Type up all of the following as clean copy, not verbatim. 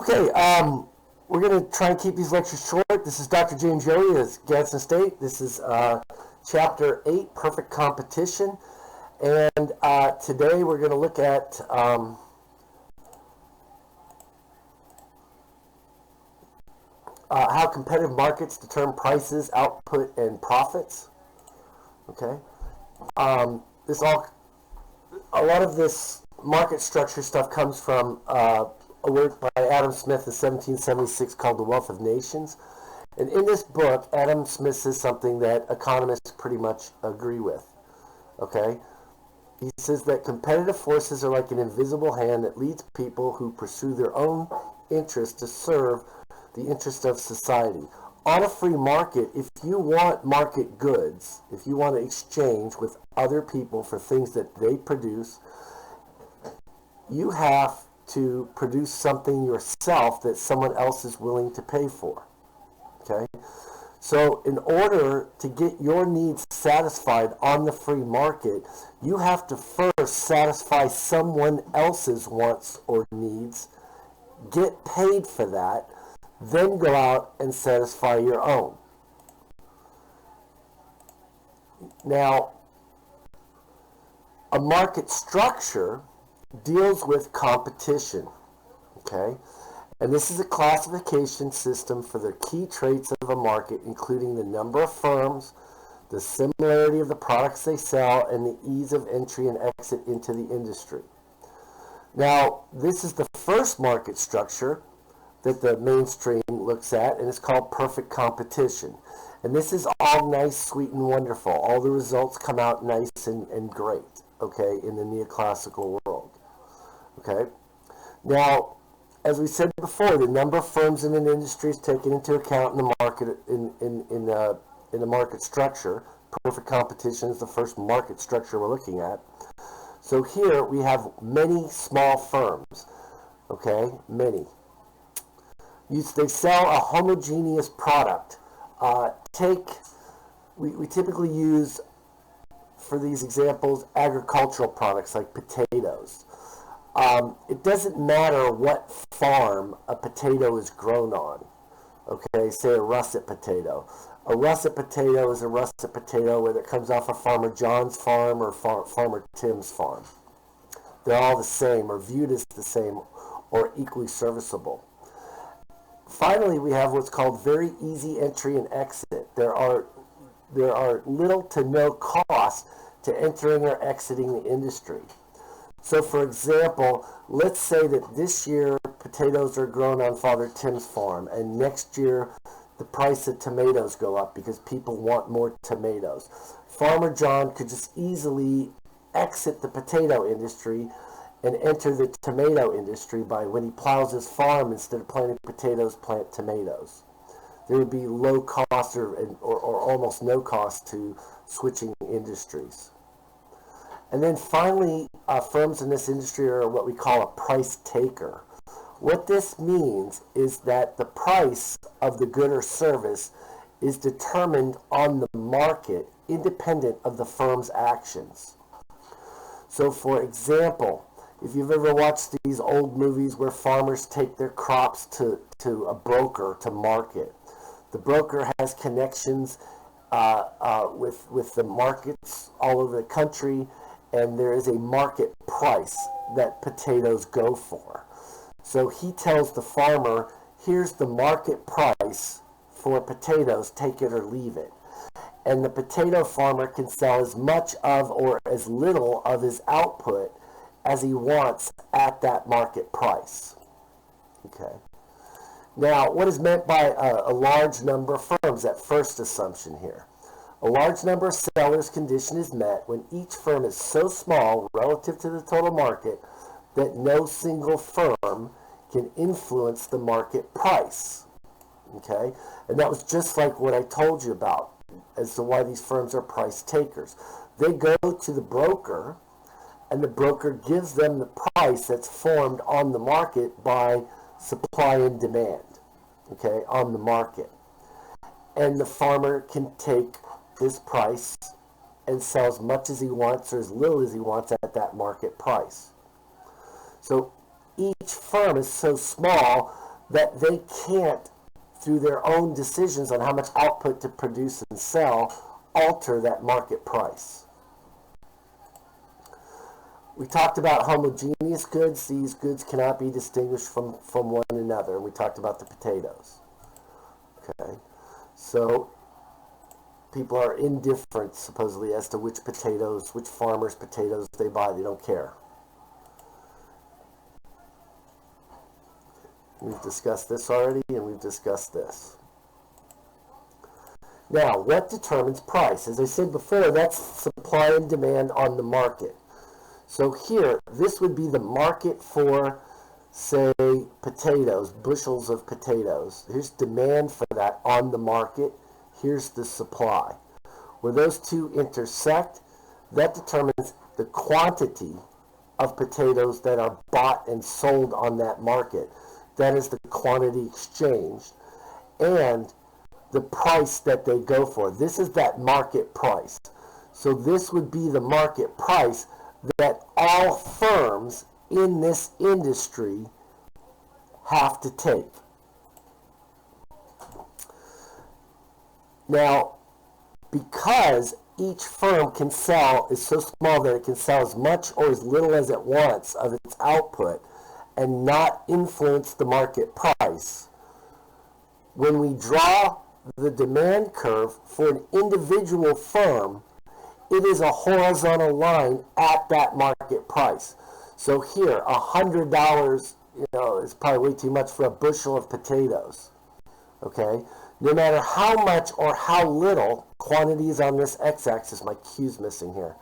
Okay, we're going to try and keep these lectures short. This is Dr. James Yohe at Gadsden State. This is Chapter 8 Perfect Competition. And today we're going to look at how competitive markets determine prices, output, and profits. Okay. A lot of this market structure stuff comes from a work by Adam Smith in 1776 called The Wealth of Nations. And in this book, Adam Smith says something that economists pretty much agree with. Okay? He says that competitive forces are like an invisible hand that leads people who pursue their own interests to serve the interest of society. On a free market, if you want market goods, if you want to exchange with other people for things that they produce, you have to produce something yourself that someone else is willing to pay for. Okay? So in order to get your needs satisfied on the free market, you have to first satisfy someone else's wants or needs, get paid for that, then go out and satisfy your own. Now, a market structure deals with competition, okay? And this is a classification system for the key traits of a market, including the number of firms, the similarity of the products they sell, and the ease of entry and exit into the industry. Now, this is the first market structure that the mainstream looks at, and it's called perfect competition. And this is all nice, sweet, and wonderful. All the results come out nice and great, okay, in the neoclassical world. Okay? Now, as we said before, the number of firms in an industry is taken into account in the market in the market structure. Perfect competition is the first market structure we're looking at. So here we have many small firms. Okay? Many. They sell a homogeneous product. We typically use, for these examples, agricultural products like potatoes. It doesn't matter what farm a potato is grown on. Okay, say a russet potato. A russet potato is a russet potato, whether it comes off of Farmer John's farm or Farmer Tim's farm. They're all the same, or viewed as the same, or equally serviceable. Finally, we have what's called very easy entry and exit. There are little to no cost to entering or exiting the industry. So, for example, let's say that this year potatoes are grown on Father Tim's farm, and next year the price of tomatoes go up because people want more tomatoes. Farmer John could just easily exit the potato industry and enter the tomato industry by, when he plows his farm, instead of planting potatoes, plant tomatoes. There would be low cost or almost no cost to switching industries. And then finally, firms in this industry are what we call a price taker. What this means is that the price of the good or service is determined on the market, independent of the firm's actions. So, for example, if you've ever watched these old movies where farmers take their crops to a broker to market, the broker has connections with the markets all over the country, and there is a market price that potatoes go for. So he tells the farmer, here's the market price for potatoes, take it or leave it. And the potato farmer can sell as much of or as little of his output as he wants at that market price. Okay. Now, what is meant by a large number of firms, that first assumption here? A large number of sellers' condition is met when each firm is so small relative to the total market that no single firm can influence the market price. Okay? And that was just like what I told you about as to why these firms are price takers. They go to the broker, and the broker gives them the price that's formed on the market by supply and demand, okay, on the market. And the farmer can take this price and sell as much as he wants or as little as he wants at that market price. So each firm is so small that they can't, through their own decisions on how much output to produce and sell, alter that market price. We talked about homogeneous goods. These goods cannot be distinguished from one another. And we talked about the potatoes. Okay, so people are indifferent, supposedly, as to which farmers' potatoes they buy. They don't care. We've discussed this already, and we've discussed this. Now, what determines price? As I said before, that's supply and demand on the market. So here, this would be the market for, say, potatoes, bushels of potatoes. Here's demand for that on the market. Here's the supply. Where those two intersect, that determines the quantity of potatoes that are bought and sold on that market. That is the quantity exchanged. And the price that they go for. This is that market price. So this would be the market price that all firms in this industry have to take. Now, because each firm can sell is so small that it can sell as much or as little as it wants of its output and not influence the market price, when we draw the demand curve for an individual firm, it is a horizontal line at that market price. So here, $100, is probably way too much for a bushel of potatoes. Okay? No matter how much or how little, quantities on this x-axis, my Q's missing here,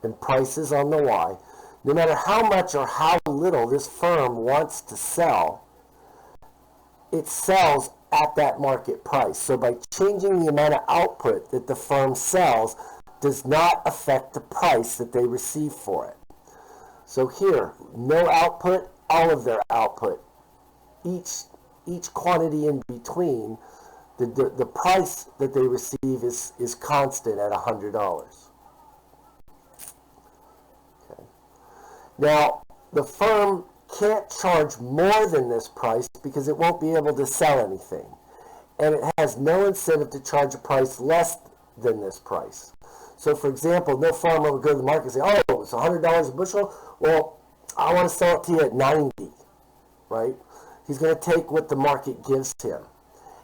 and prices on the y, no matter how much or how little this firm wants to sell, it sells at that market price. So by changing the amount of output that the firm sells does not affect the price that they receive for it. So here, no output, all of their output. Each quantity in between, the price that they receive is constant at $100. Okay. Now, the firm can't charge more than this price because it won't be able to sell anything. And it has no incentive to charge a price less than this price. So, for example, no farmer would go to the market and say, oh, it's $100 a bushel. Well, I want to sell it to you at 90, right? He's going to take what the market gives him.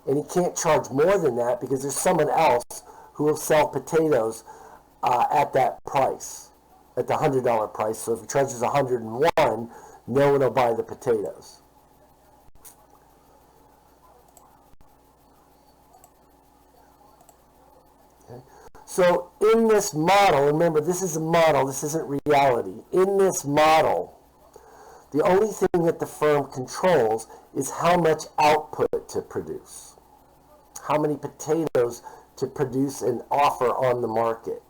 And he can't charge more than that because there's someone else who will sell potatoes at that price, at the $100 price. So if he charges $101, no one will buy the potatoes. Okay. So in this model, remember this is a model, this isn't reality. In this model, the only thing that the firm controls is how much output to produce, how many potatoes to produce and offer on the market.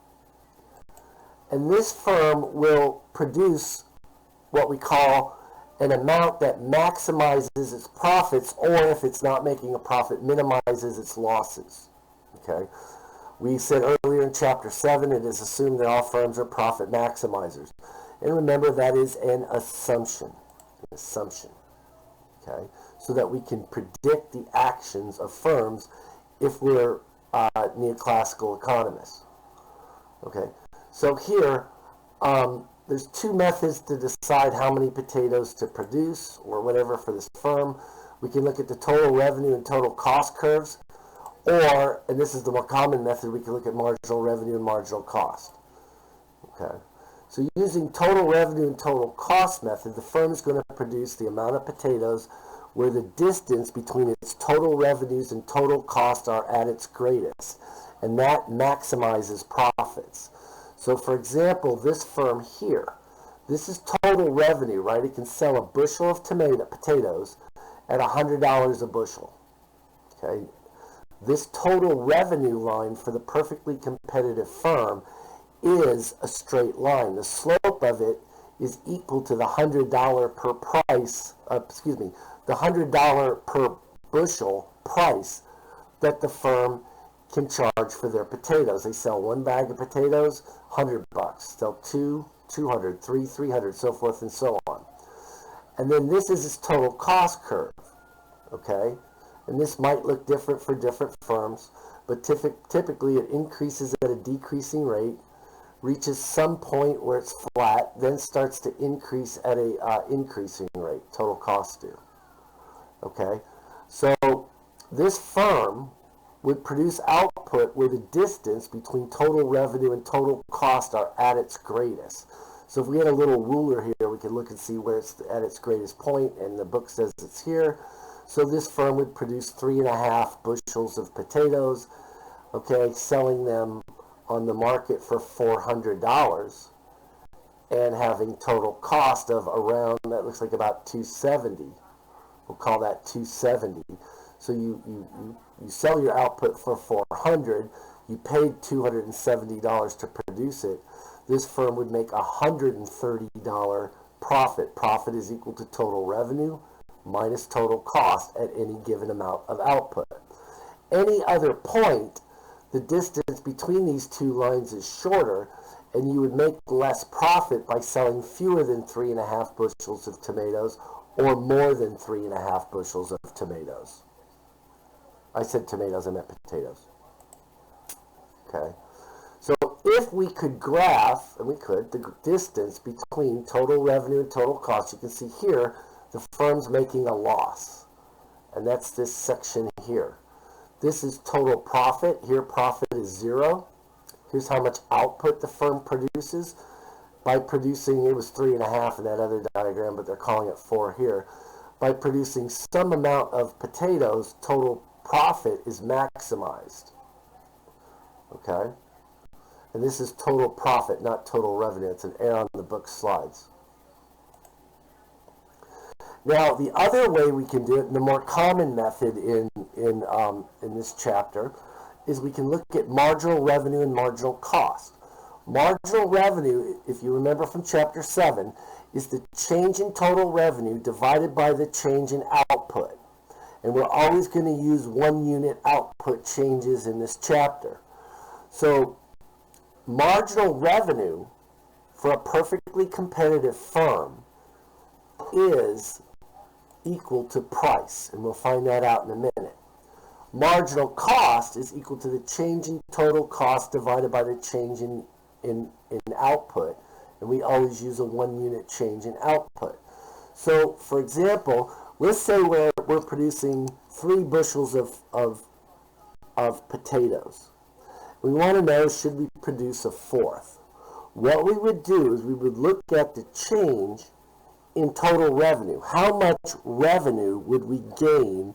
And this firm will produce what we call an amount that maximizes its profits, or if it's not making a profit, minimizes its losses. Okay? We said earlier in Chapter 7, it is assumed that all firms are profit maximizers. And remember, that is an assumption. Okay? So that we can predict the actions of firms if we're neoclassical economists. Okay? So here, there's two methods to decide how many potatoes to produce or whatever for this firm. We can look at the total revenue and total cost curves, or, and this is the more common method, we can look at marginal revenue and marginal cost. Okay. So using total revenue and total cost method, the firm is going to produce the amount of potatoes where the distance between its total revenues and total cost are at its greatest, and that maximizes profits. So, for example, this firm here, this is total revenue, right? It can sell a bushel of potatoes at $100 a bushel. Okay, this total revenue line for the perfectly competitive firm is a straight line. The slope of it is equal to the $100 per price. The $100 per bushel price that the firm can charge for their potatoes. They sell one bag of potatoes, $100. Sell two, $200, $300, so forth and so on. And then this is its total cost curve. okay? And this might look different for different firms, but typically it increases at a decreasing rate, reaches some point where it's flat, then starts to increase at a increasing rate, total cost due. Okay, so this firm would produce output where the distance between total revenue and total cost are at its greatest. So if we had a little ruler here, we could look and see where it's at its greatest point, and the book says it's here. So this firm would produce 3.5 bushels of potatoes, okay, selling them on the market for $400 and having total cost of around, that looks like about $270. We'll call that $270. So you sell your output for $400, you paid $270 to produce it. This firm would make $130 profit. Profit is equal to total revenue minus total cost at any given amount of output. Any other point, the distance between these two lines is shorter, and you would make less profit by selling fewer than 3.5 bushels of tomatoes or more than 3.5 bushels of tomatoes. I said tomatoes, I meant potatoes. Okay. So if we could graph, and we could, the distance between total revenue and total cost, you can see here the firm's making a loss. And that's this section here. This is total profit. Here profit is 0. Here's how much output the firm produces. By producing, it was 3.5 in that other diagram, but they're calling it 4 here. By producing some amount of potatoes, total profit is maximized. Okay? And this is total profit, not total revenue. It's an error on the book slides. Now, the other way we can do it, and the more common method in this chapter, is we can look at marginal revenue and marginal cost. Marginal revenue, if you remember from Chapter 7, is the change in total revenue divided by the change in output. And we're always going to use 1 unit output changes in this chapter. So, marginal revenue for a perfectly competitive firm is equal to price, and we'll find that out in a minute. Marginal cost is equal to the change in total cost divided by the change in output, and we always use a 1 unit change in output. So, for example, let's say we're producing 3 bushels of potatoes. We want to know, should we produce a 4th? What we would do is we would look at the change in total revenue. How much revenue would we gain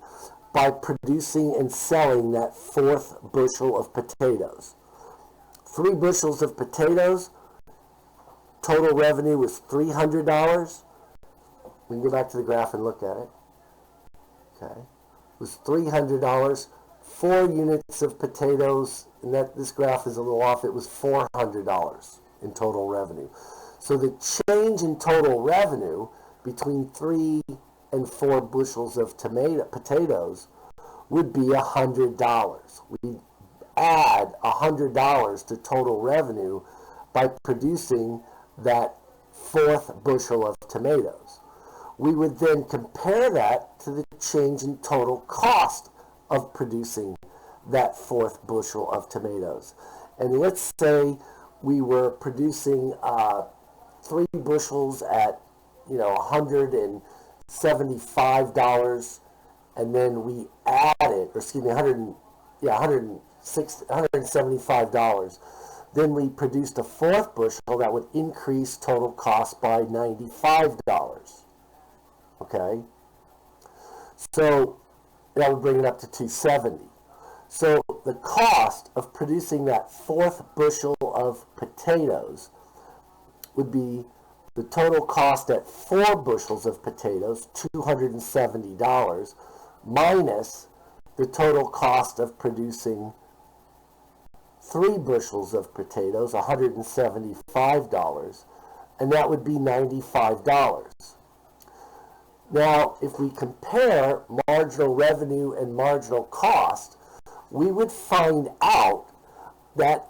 by producing and selling that 4th bushel of potatoes? 3 bushels of potatoes, total revenue was $300. We can go back to the graph and look at it. Okay, it was $300. 4 units of potatoes, and that this graph is a little off, it was $400 in total revenue. So the change in total revenue between 3 and 4 bushels of potatoes would be $100. We add $100 to total revenue by producing that 4th bushel of tomatoes. We would then compare that to the change in total cost of producing that 4th bushel of tomatoes. And let's say we were producing 3 bushels at $175, and then we added, $175. Then we produced a 4th bushel that would increase total cost by $95. Okay, so that would bring it up to $270. So the cost of producing that 4th bushel of potatoes would be the total cost at 4 bushels of potatoes, $270, minus the total cost of producing 3 bushels of potatoes, $175, and that would be $95. Now, if we compare marginal revenue and marginal cost, we would find out that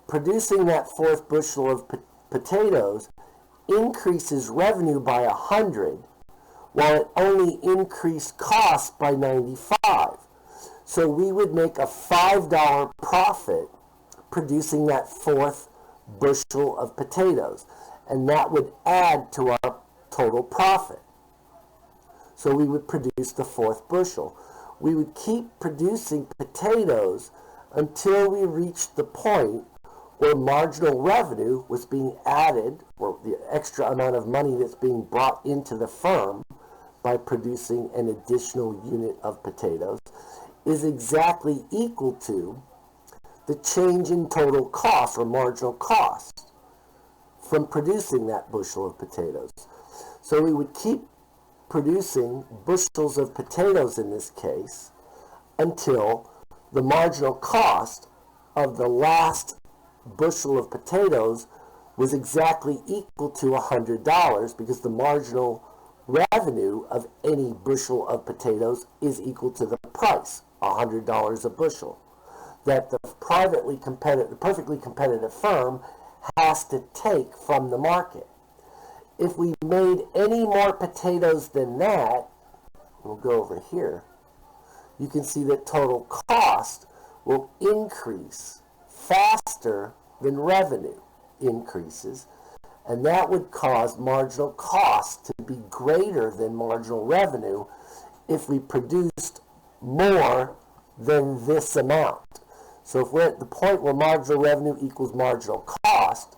producing that 4th bushel of potatoes increases revenue by 100, while it only increased cost by 95. So we would make a $5 profit producing that fourth bushel of potatoes, and that would add to our total profit. So we would produce the fourth bushel. We would keep producing potatoes until we reached the point where marginal revenue was being added, or the extra amount of money that's being brought into the firm by producing an additional unit of potatoes, is exactly equal to the change in total cost or marginal cost from producing that bushel of potatoes. So we would keep producing bushels of potatoes in this case until the marginal cost of the last bushel of potatoes was exactly equal to $100, because the marginal revenue of any bushel of potatoes is equal to the price, $100 a bushel, that the perfectly competitive firm has to take from the market. If we made any more potatoes than that, we'll go over here, you can see that total cost will increase faster than revenue increases, and that would cause marginal cost to be greater than marginal revenue if we produced more than this amount. So if we're at the point where marginal revenue equals marginal cost,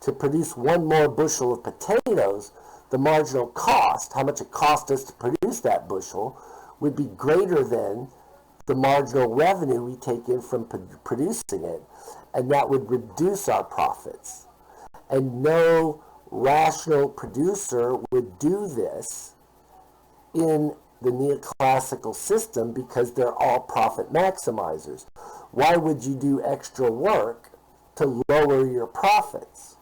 to produce one more bushel of potatoes, the marginal cost, how much it cost us to produce that bushel, would be greater than the marginal revenue we take in from producing it, and that would reduce our profits. And no rational producer would do this in the neoclassical system, because they're all profit maximizers. Why would you do extra work to lower your profits?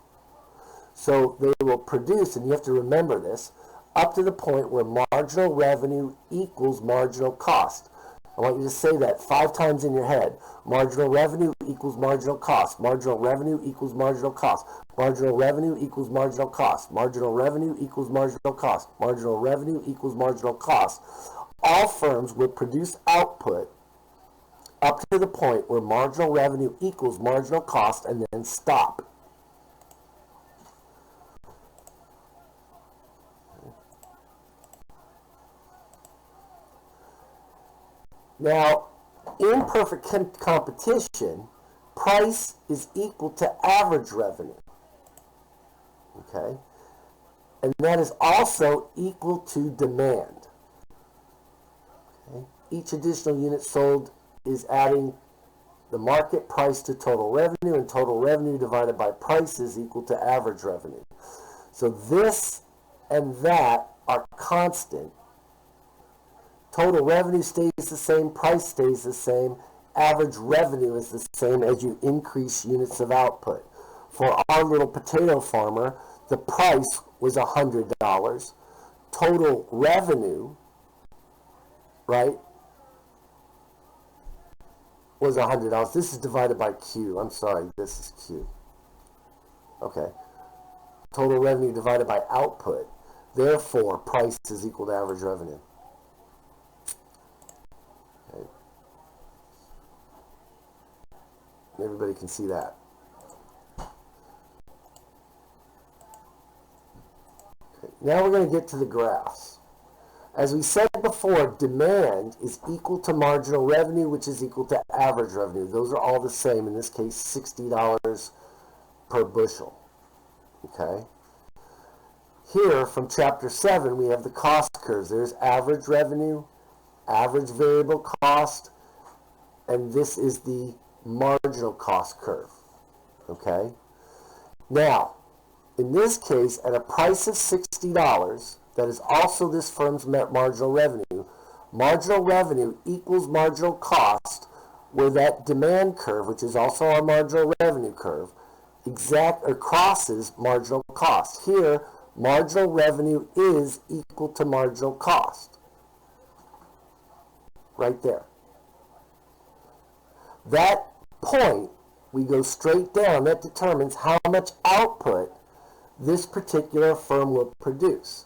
So they will produce, and you have to remember this, up to the point where marginal revenue equals marginal cost. I want you to say that 5 times in your head. Marginal revenue equals marginal cost. Marginal revenue equals marginal cost. Marginal revenue equals marginal cost. Marginal revenue equals marginal cost. Marginal revenue equals marginal cost. All firms will produce output up to the point where marginal revenue equals marginal cost, and then stop. Now, in perfect competition, price is equal to average revenue. Okay? And that is also equal to demand. Okay? Each additional unit sold is adding the market price to total revenue, and total revenue divided by price is equal to average revenue. So this and that are constant. Total revenue stays the same, price stays the same, average revenue is the same as you increase units of output. For our little potato farmer, the price was $100. Total revenue, right, was $100. This is divided by Q. I'm sorry, this is Q. Okay. Total revenue divided by output. Therefore, price is equal to average revenue. Okay. Everybody can see that. Okay. Now we're going to get to the graphs. As we said before, demand is equal to marginal revenue, which is equal to average revenue. Those are all the same. In this case, $60 per bushel. Okay. Here, from Chapter 7, we have the cost curves. There's average revenue, average variable cost, and this is the marginal cost curve. Okay. Now, in this case, at a price of $60, that is also this firm's marginal revenue. Marginal revenue equals marginal cost, where that demand curve, which is also our marginal revenue curve, crosses marginal cost. Here, marginal revenue is equal to marginal cost. Right there. That point, we go straight down. That determines how much output this particular firm will produce.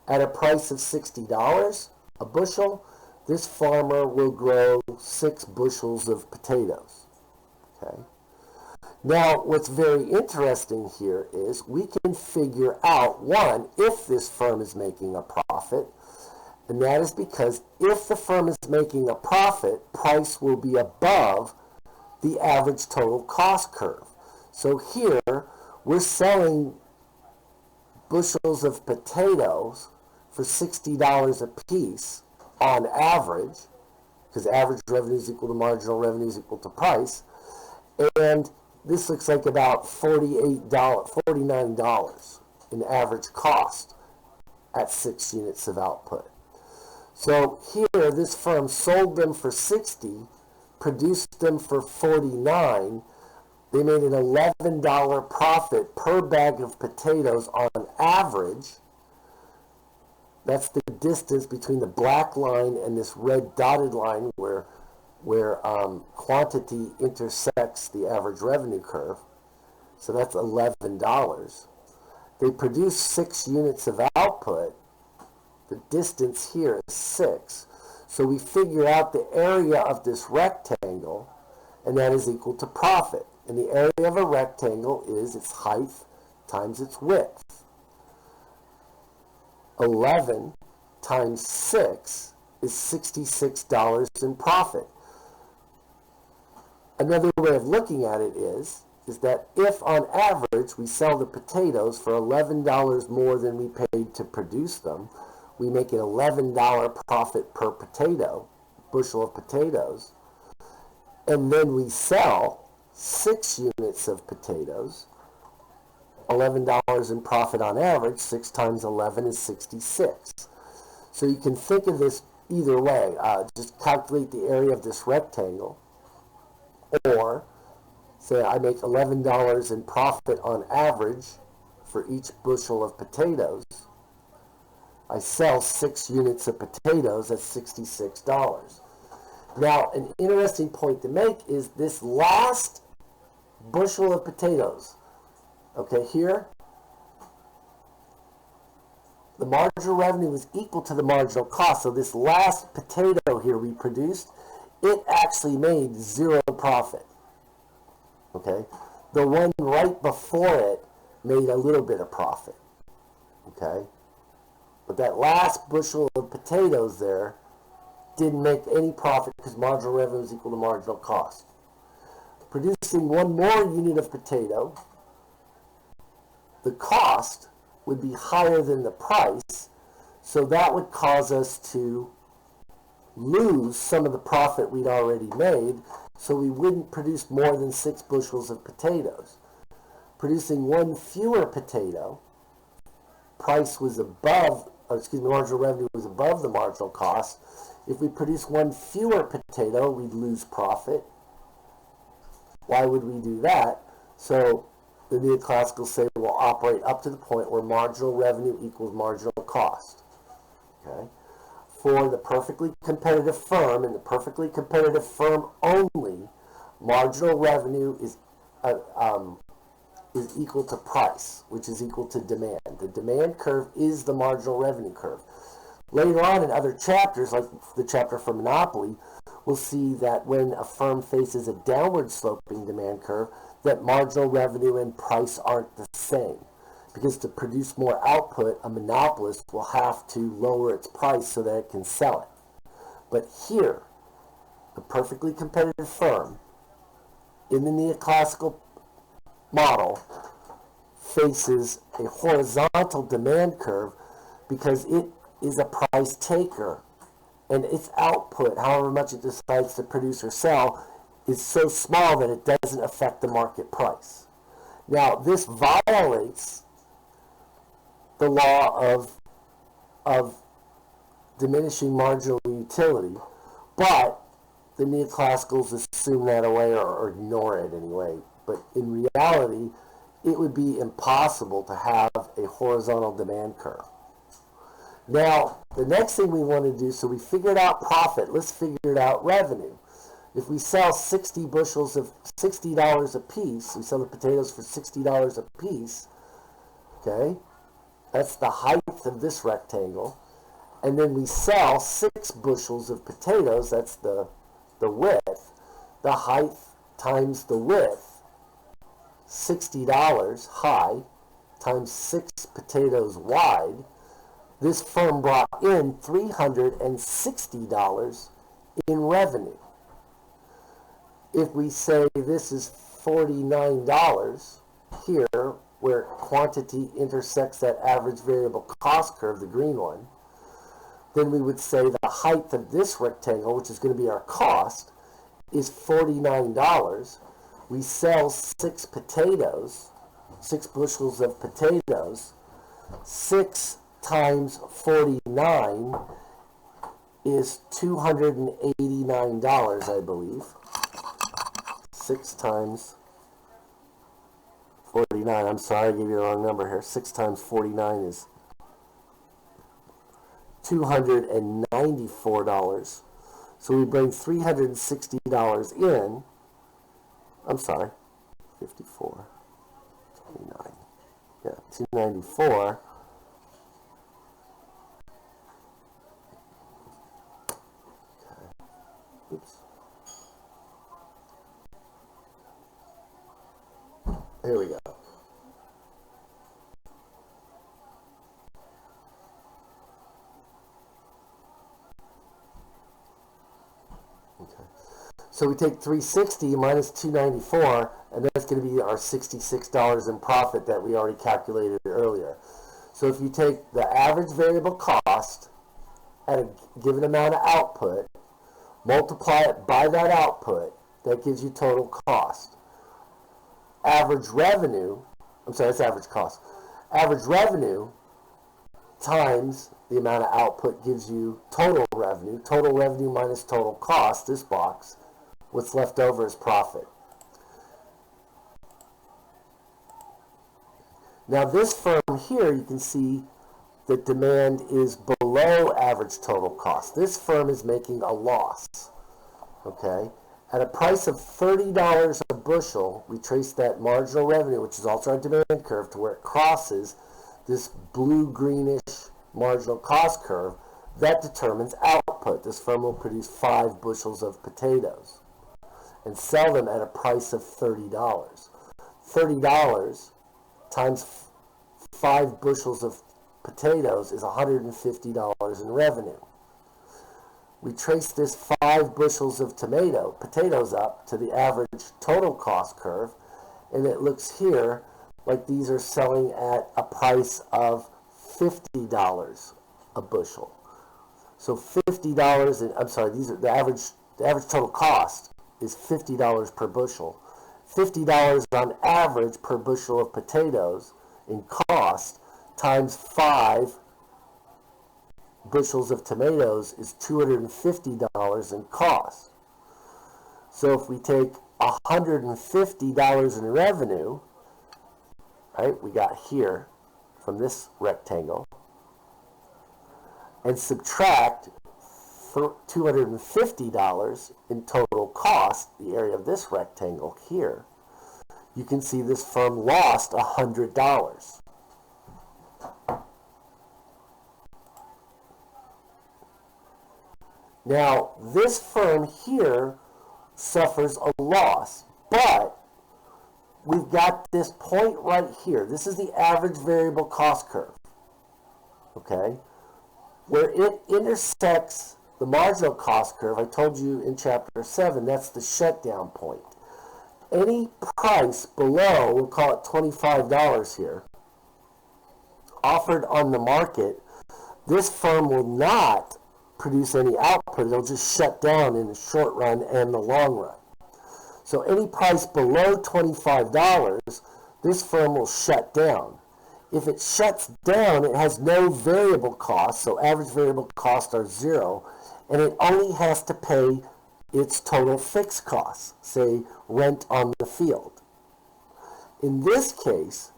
At a price of $60 a bushel, this farmer will grow 6 bushels of potatoes. Okay. Now, what's very interesting here is we can figure out, one, if this firm is making a profit, and that is because if the firm is making a profit, price will be above the average total cost curve. So here, we're selling bushels of potatoes for $60 a piece on average, because average revenue is equal to marginal revenue is equal to price, and this looks like about $49 in average cost at 6 units of output. So here, this firm sold them for 60, produced them for 49. They made an $11 profit per bag of potatoes on average. That's the distance between the black line and this red dotted line where quantity intersects the average revenue curve. So that's $11. They produce 6 units of output. The distance here is 6. So we figure out the area of this rectangle, and that is equal to profit. And the area of a rectangle is its height times its width. 11 times 6 is $66 in profit. Another way of looking at it is that if on average we sell the potatoes for $11 more than we paid to produce them, we make an $11 profit per potato, bushel of potatoes, and then we sell 6 units of potatoes, $11 in profit on average. 6 times 11 is 66. So you can think of this either way. Just calculate the area of this rectangle, or say I make $11 in profit on average for each bushel of potatoes. I sell 6 units of potatoes, that's $66. Now, an interesting point to make is this last bushel of potatoes. Okay, here, the marginal revenue is equal to the marginal cost. So this last potato here we produced, it actually made 0 profit. Okay, the one right before it made a little bit of profit. Okay, but that last bushel of potatoes there didn't make any profit because marginal revenue is equal to marginal cost. Producing 1 more unit of potato, the cost would be higher than the price, so that would cause us to lose some of the profit we'd already made, so we wouldn't produce more than 6 bushels of potatoes. Producing 1 fewer potato, price was above, marginal revenue was above the marginal cost. If we produce 1 fewer potato, we'd lose profit. Why would we do that? So the neoclassicals say we'll operate up to the point where marginal revenue equals marginal cost. Okay? For the perfectly competitive firm, and the perfectly competitive firm only, marginal revenue is equal to price, which is equal to demand. The demand curve is the marginal revenue curve. Later on in other chapters, like the chapter for monopoly, we'll see that when a firm faces a downward sloping demand curve, that marginal revenue and price aren't the same. Because to produce more output, a monopolist will have to lower its price so that it can sell it. But here, the perfectly competitive firm, in the neoclassical model, faces a horizontal demand curve because it is a price taker, and its output, however much it decides to produce or sell, is so small that it doesn't affect the market price. Now, this violates the law of diminishing marginal utility, but the neoclassicals assume that away or ignore it anyway. But in reality, it would be impossible to have a horizontal demand curve. Now, the next thing we want to do, so we figured out profit, let's figure out revenue. If we sell 60 bushels of $60 a piece, we sell the potatoes for $60 a piece, okay? That's the height of this rectangle. And then we sell 6 bushels of potatoes. That's the width. The height times the width, $60 high, times 6 potatoes wide. This firm brought in $360 in revenue. If we say this is $49 here, where quantity intersects that average variable cost curve, the green one, then we would say the height of this rectangle, which is going to be our cost, is $49. We sell 6 potatoes, 6 bushels of potatoes. 6 times 49 is $289, I believe. 6 times 49, I'm sorry, I gave you the wrong number here. 6 times 49 is $294. So we bring $360 in. I'm sorry, 54, 29. Yeah, 294. Okay. Oops. Here we go. Okay. So we take 360 minus 294, and that's going to be our $66 in profit that we already calculated earlier. So if you take the average variable cost at a given amount of output, multiply it by that output, that gives you total cost. Average revenue, I'm sorry, that's average cost. Average revenue times the amount of output gives you total revenue. Total revenue minus total cost, this box. What's left over is profit. Now this firm here, you can see that demand is below average total cost. This firm is making a loss. Okay? At a price of $30 a bushel, we trace that marginal revenue, which is also our demand curve, to where it crosses this blue-greenish marginal cost curve. That determines output. This firm will produce 5 bushels of potatoes and sell them at a price of $30. $30 times 5 bushels of potatoes is $150 in revenue. We trace this 5 bushels of potatoes up to the average total cost curve, and it looks here like these are selling at a price of $50 a bushel. So $50, and I'm sorry, these are the average total cost is $50 per bushel. $50 on average per bushel of potatoes in cost times 5 bushels of tomatoes is $250 in cost. So if we take $150 in revenue, right, we got here from this rectangle, and subtract $250 in total cost, the area of this rectangle here, you can see this firm lost $100. Now, this firm here suffers a loss, but we've got this point right here. This is the average variable cost curve, okay, where it intersects the marginal cost curve. I told you in Chapter 7, that's the shutdown point. Any price below, we'll call it $25 here, offered on the market, this firm will not produce any output. It'll just shut down in the short run and the long run. So any price below $25, this firm will shut down. If it shuts down, it has no variable costs, so average variable costs are 0, and it only has to pay its total fixed costs, say rent on the field. In this case,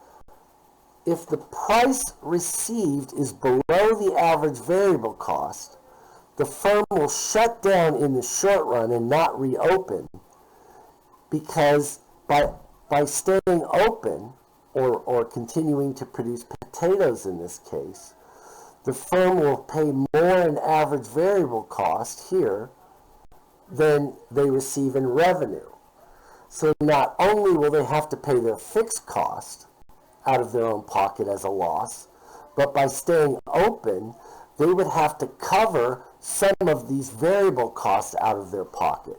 if the price received is below the average variable cost, the firm will shut down in the short run and not reopen, because by staying open, or continuing to produce potatoes in this case, the firm will pay more in average variable cost here than they receive in revenue. So not only will they have to pay their fixed cost out of their own pocket as a loss, but by staying open, they would have to cover some of these variable costs out of their pocket.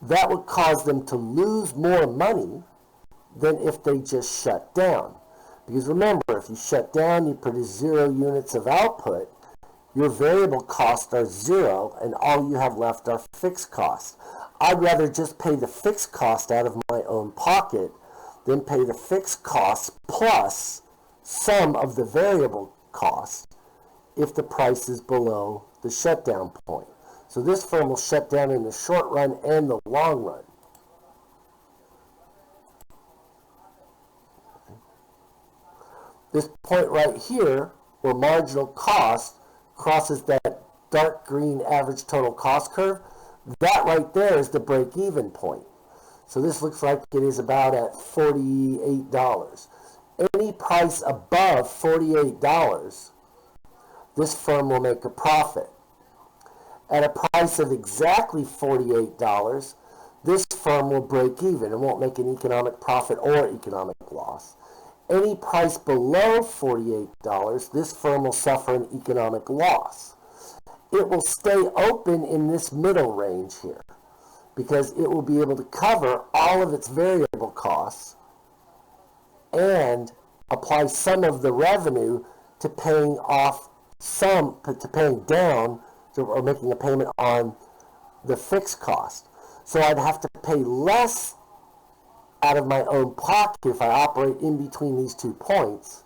That would cause them to lose more money than if they just shut down. Because remember, if you shut down, you produce 0 units of output, your variable costs are 0, and all you have left are fixed costs. I'd rather just pay the fixed cost out of my own pocket than pay the fixed costs plus some of the variable costs if the price is below the shutdown point. So this firm will shut down in the short run and the long run. This point right here, where marginal cost crosses that dark green average total cost curve, that right there is the break-even point. So this looks like it is about at $48. Any price above $48, this firm will make a profit. At a price of exactly $48, this firm will break even and won't make an economic profit or economic loss. Any price below $48, this firm will suffer an economic loss. It will stay open in this middle range here because it will be able to cover all of its variable costs and apply some of the revenue to paying off to paying down or making a payment on the fixed cost. So I'd have to pay less out of my own pocket if I operate in between these 2 points.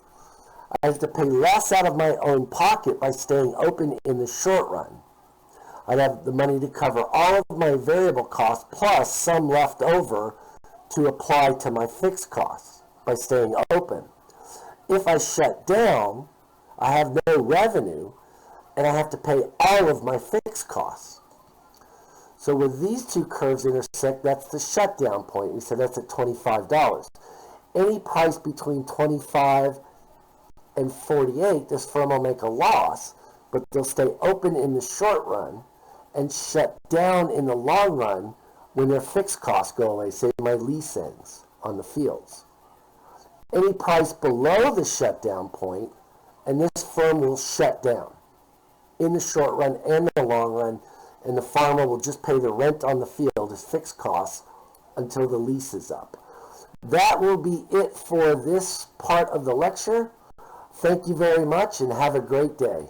I have to pay less out of my own pocket by staying open in the short run. I'd have the money to cover all of my variable costs plus some left over to apply to my fixed costs by staying open. If I shut down, I have no revenue and I have to pay all of my fixed costs. So where these 2 curves intersect, that's the shutdown point. We said that's at $25. Any price between $25 and $48, this firm will make a loss, but they'll stay open in the short run and shut down in the long run when their fixed costs go away, say my lease ends on the fields. Any price below the shutdown point, and this firm will shut down in the short run and the long run, and the farmer will just pay the rent on the field as fixed costs until the lease is up. That will be it for this part of the lecture. Thank you very much and have a great day.